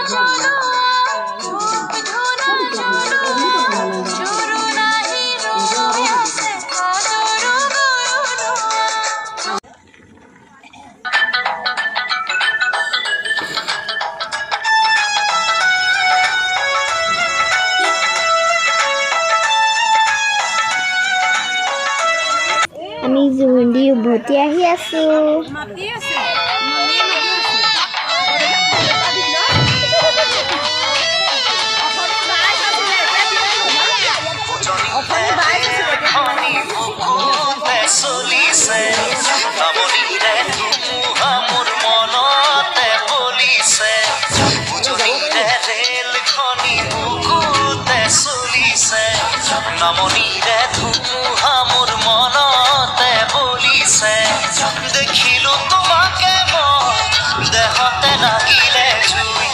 আমি জুৰুন্দি উভতি আহি আছো। নামনিৰে ধুমুহা মোৰ মনতে বলিছে দেখিলো তোমাকে মই দেহতে লাগিলে জুই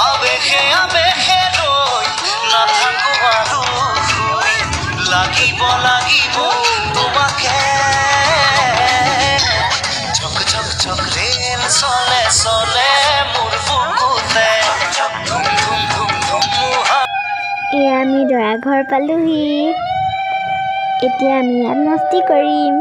আবেশে আবেশে ৰৈ নাথাকো আৰু শুই লাগিব তোমাকে ঝক ঝক ঝক ৰেল চলে চলে মোৰ বুকুতে ধুম ধুম ধুম ধুমুহা। এয়া আমি দৰা ঘৰ পালোহি। এতিয়া আমি ইয়াত মস্তি কৰিম।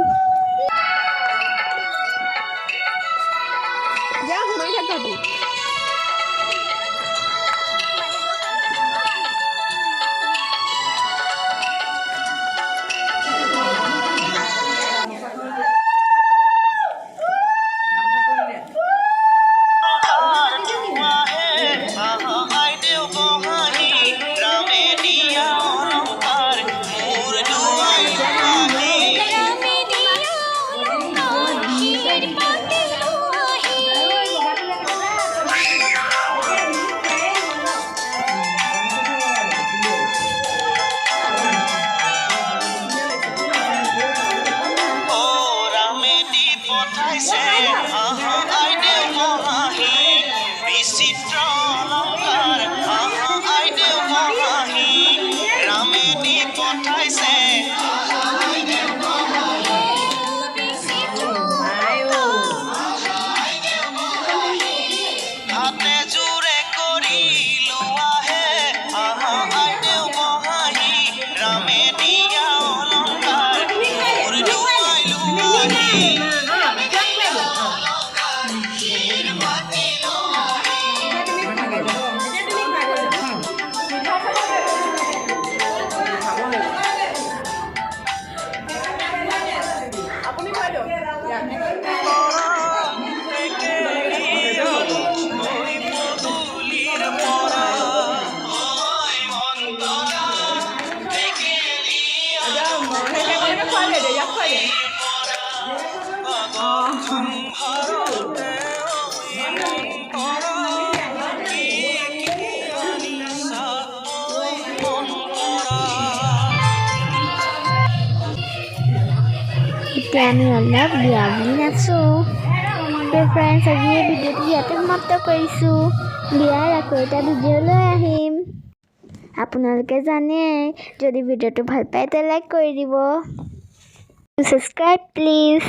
এতিয়া আমি অলপ বিয়া বুলি নাচোঁ। ফ্ৰেণ্ডছ, আজি এই ভিডিঅ'টো ইয়াতে সমাপ্ত কৰিছোঁ। বিয়াৰ আকৌ এটা ভিডিঅ' লৈ আহিম। আপোনালোকে জানে, যদি ভিডিঅ'টো ভাল পায় তে লাইক কৰি দিব। Subscribe please.